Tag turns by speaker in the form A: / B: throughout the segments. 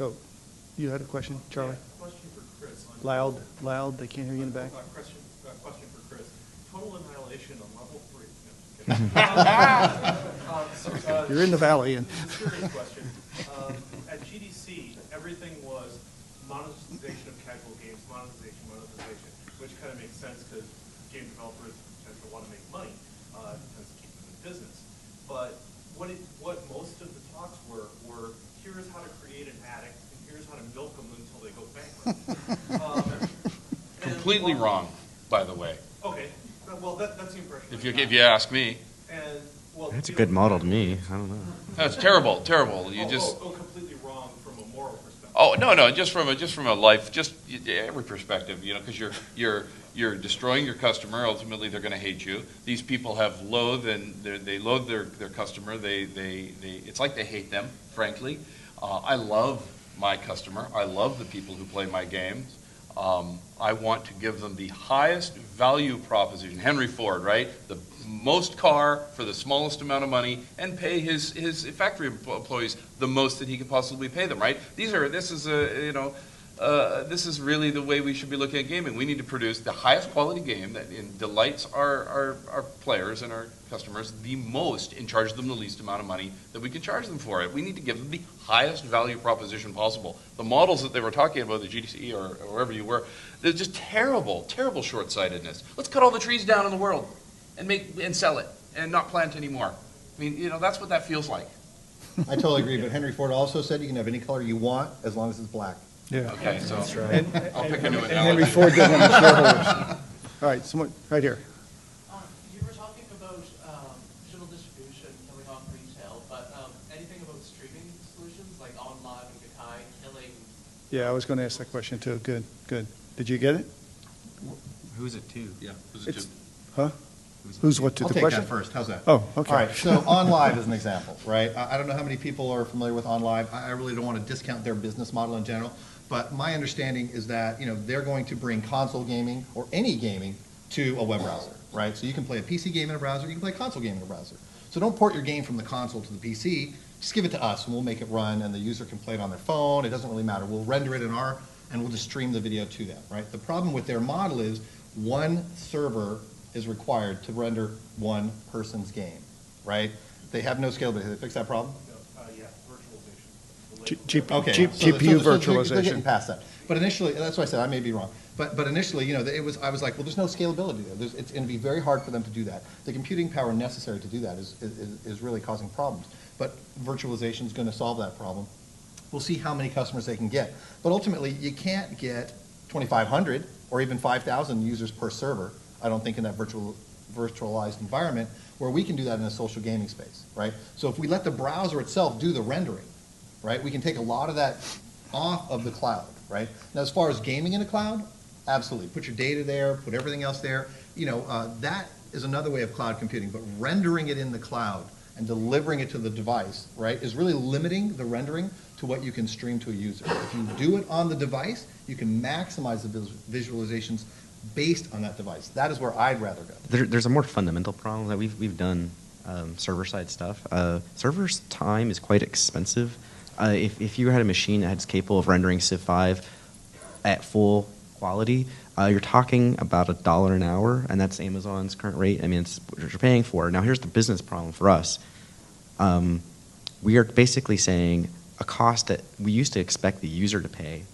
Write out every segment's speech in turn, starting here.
A: So, you had a question, Charlie?
B: Yeah, question for Chris.
A: Loud, they can't hear you in the back.
B: Question for Chris. Total annihilation on level 3. No,
A: You're in the valley. And
B: serious question. At GDC, everything was monetization of casual games, monetization, which kind of makes sense because game developers tend to want to make money, tends to keep them in business. But what most of the talks were here's how to create an addict, and here's how to milk them until they go bankrupt.
C: Completely wrong, by the way.
B: Okay, well that's the impression.
C: If you ask me.
B: And well,
D: that's a good model to me. I don't know.
C: That's terrible. You
B: completely wrong from a moral perspective.
C: Oh no, just from a life, just every perspective, because you're destroying your customer. Ultimately, they're going to hate you. These people have loathe, and they loathe their customer. It's like they hate them, frankly. I love my customer. I love the people who play my games. I want to give them the highest value proposition. Henry Ford, right? The most car for the smallest amount of money, and pay his factory employees the most that he could possibly pay them, right? This is really the way we should be looking at gaming. We need to produce the highest quality game that delights our players and our customers the most, and charge them the least amount of money that we can charge them for it. We need to give them the highest value proposition possible. The models that they were talking about, the GDC or wherever you were, they're just terrible short-sightedness. Let's cut all the trees down in the world and sell it and not plant anymore. I mean, that's what that feels like.
E: I totally agree, but Henry Ford also said you can have any color you want as long as it's black.
A: Yeah.
C: Okay, so
A: That's right.
C: I'll pick a new analogy.
A: And Henry Ford doesn't have shareholders. All right, someone right here.
F: You were talking about digital distribution killing off retail, but anything about streaming solutions like OnLive and Gakai killing?
A: Yeah, I was going to ask that question too. Good. Did you get it?
D: Who's it to?
C: Yeah.
A: Huh? Who's what to
E: I'll
A: the
E: take
A: question?
E: that first. How's that?
A: Oh, okay.
E: All right, so OnLive is an example, right? I don't know how many people are familiar with OnLive. I really don't want to discount their business model in general, but my understanding is that they're going to bring console gaming or any gaming to a web browser, right? So you can play a PC game in a browser, you can play a console game in a browser. So don't port your game from the console to the PC, just give it to us and we'll make it run and the user can play it on their phone. It doesn't really matter. We'll render it and we'll just stream the video to them, right? The problem with their model is one server is required to render one person's game, right? They have no scalability. Have they fixed that problem?
B: Yeah, virtualization.
A: GPU virtualization.
E: They're getting past that. But initially, that's why I said I may be wrong. But initially, I was like, well, there's no scalability there. It's going to be very hard for them to do that. The computing power necessary to do that is really causing problems. But virtualization is going to solve that problem. We'll see how many customers they can get. But ultimately, you can't get 2,500 or even 5,000 users per server, I don't think, in that virtualized environment, where we can do that in a social gaming space, right? So if we let the browser itself do the rendering, right, we can take a lot of that off of the cloud, right? Now, as far as gaming in the cloud, absolutely. Put your data there, put everything else there. That is another way of cloud computing, but rendering it in the cloud and delivering it to the device, right, is really limiting the rendering to what you can stream to a user. If you do it on the device, you can maximize the visualizations based on that device. That is where I'd rather go.
D: There's a more fundamental problem that we've done server-side stuff. Server's time is quite expensive. If you had a machine that's capable of rendering Civ 5 at full quality, you're talking about $1 an hour, and that's Amazon's current rate. I mean, it's what you're paying for. Now, here's the business problem for us. We are basically saying a cost that we used to expect the user to pay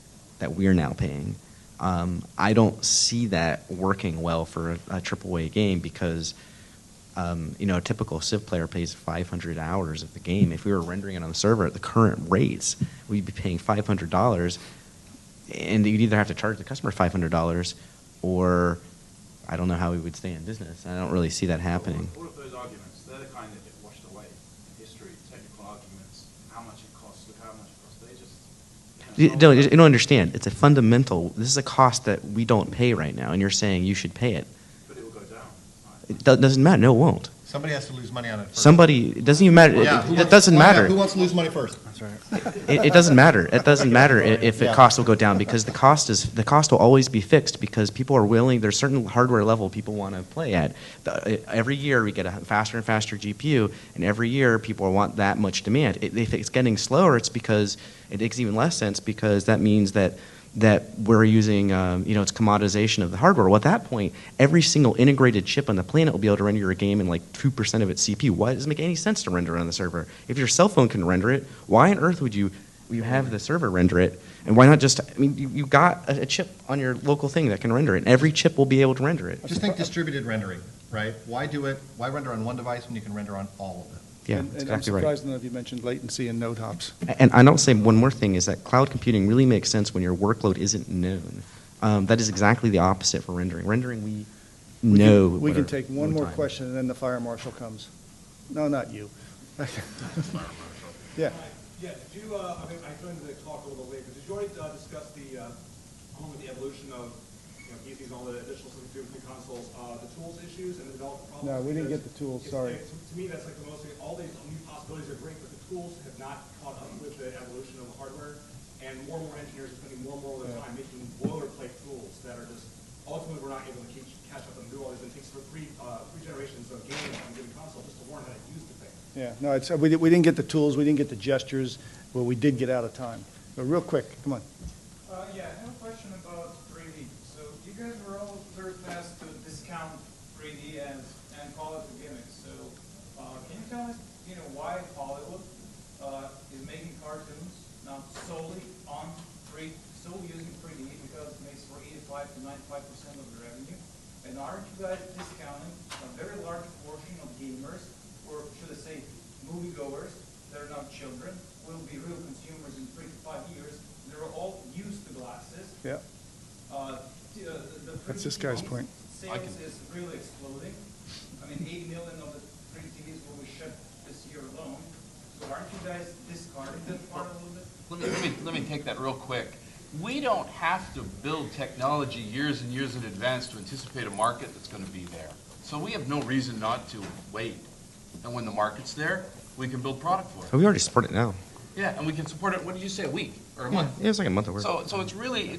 D: that we are now paying. I don't see that working well for a AAA game because, a typical Civ player pays 500 hours of the game. If we were rendering it on the server at the current rates, we'd be paying $500, and you'd either have to charge the customer $500 or I don't know how we would stay in business. I don't really see that happening.
G: All of those arguments, they're the kind that get washed away in history, technical arguments, how much it costs, look how much it costs. They just...
D: You don't understand. It's a fundamental, this is a cost that we don't pay right now, and you're saying you should pay it.
G: But it will go down.
D: It doesn't matter. No, it won't.
E: Somebody has to lose money on it first.
D: Somebody, it doesn't even matter.
E: Yeah,
D: It doesn't matter.
E: Who wants to lose money first?
D: It doesn't matter. It doesn't matter if the
E: Yeah.
D: cost will go down, because the cost will always be fixed, because people are willing. There's certain hardware level people want to play at. Every year we get a faster and faster GPU, and every year people want that much demand. If it's getting slower, it's because it makes even less sense, because that means that we're using, it's commoditization of the hardware. Well, at that point, every single integrated chip on the planet will be able to render your game in like 2% of its CPU. Why does it make any sense to render it on the server? If your cell phone can render it, why on earth would you have the server render it? And why not just, you got a chip on your local thing that can render it, and every chip will be able to render it.
E: Just think distributed rendering, right? Why render on one device when you can render on all of them?
D: Yeah,
A: And
D: that's
A: I'm
D: exactly right.
A: surprised none of you mentioned latency and node hops.
D: And I'll say one more thing, is that cloud computing really makes sense when your workload isn't known. That is exactly the opposite for rendering. Rendering, we know.
A: We
D: what
A: can
D: our
A: take one
D: load
A: more
D: time is.
A: question, and then the fire marshal comes. No, not you. Yeah.
H: Yeah, did you, I joined the talk a little late, but did you already discuss the evolution of, PCs and all the additional stuff to do with the consoles, the tools issues and the development problems?
A: No, we didn't
H: Because
A: get the tools,
H: it's-
A: sorry.
H: To me, that's like the most, all these new possibilities are great, but the tools have not caught up with the evolution of the hardware, and more engineers are spending more of their time making boilerplate tools that are just, ultimately, we're not able to catch up and do all these. It takes for three generations of games on a given console just to learn how to use the thing.
A: Yeah, no, we didn't get the tools, we didn't get the gestures, but we did get out of time. But real quick, come on.
I: Yeah, I have a question about 3D. So you guys were all very fast to discount 3D and call it a gimmick. So can you tell us, why Hollywood is making cartoons now solely using 3D, because it makes for 85 to 95% of the revenue? And aren't you guys discounting a very large portion of gamers, or should I say moviegoers, that are not children, will be real consumers in 3 to 5 years? They're all used to glasses.
A: Yeah,
I: The
A: that's this guy's point.
I: Sales is really exploding. 80 million of the 3D TVs will be shipped this year alone. So aren't you guys discarding that part a little bit?
C: Let me take that real quick. We don't have to build technology years and years in advance to anticipate a market that's going to be there. So we have no reason not to wait. And when the market's there, we can build product for it.
D: Oh, we already support it now.
C: Yeah, and we can support it, what did you say, a week or a month?
D: Yeah, it's like a month of work.
C: So it's really,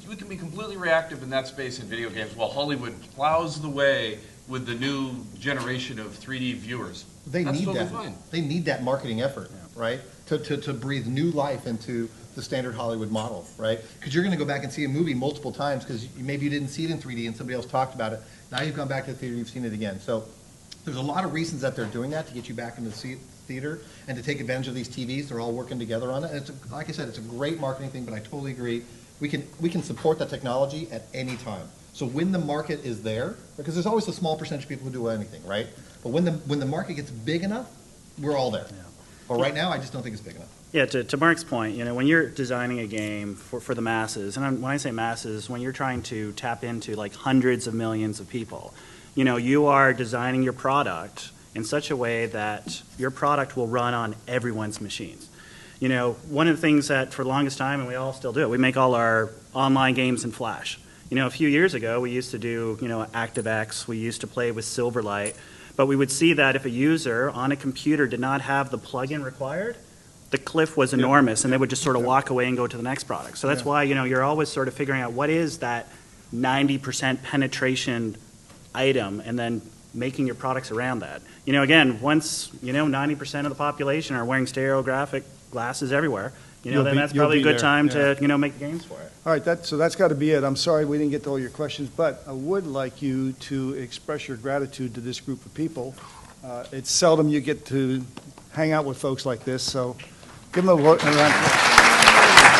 C: we can be completely reactive in that space in video games while Hollywood plows the way with the new generation of 3D viewers.
E: They
C: That's
E: need
C: totally
E: that.
C: fine.
E: They need that marketing effort, right? To breathe new life into the standard Hollywood model, right? Because you're going to go back and see a movie multiple times because maybe you didn't see it in 3D and somebody else talked about it. Now you've gone back to the theater, you've seen it again. So there's a lot of reasons that they're doing that to get you back into the theater and to take advantage of these TVs. They're all working together on it. And like I said, it's a great marketing thing, but I totally agree. We can support that technology at any time. So when the market is there, because there's always a small percentage of people who do anything, right? But when the market gets big enough, we're all there. But right now, I just don't think it's big enough.
J: Yeah, to Mark's point, when you're designing a game for the masses, and when I say masses, when you're trying to tap into like hundreds of millions of people, you are designing your product in such a way that your product will run on everyone's machines. One of the things that for the longest time, and we all still do it, we make all our online games in Flash. A few years ago, we used to do, ActiveX, we used to play with Silverlight, but we would see that if a user on a computer did not have the plugin required, the cliff was enormous, and they would just sort of walk away and go to the next product. So that's why, you're always sort of figuring out what is that 90% penetration item, and then making your products around that. Again, once, 90% of the population are wearing stereographic glasses everywhere, then that's probably a good time to, make games for it.
A: All right, so that's got to be it. I'm sorry we didn't get to all your questions, but I would like you to express your gratitude to this group of people. It's seldom you get to hang out with folks like this, so give them a round of applause.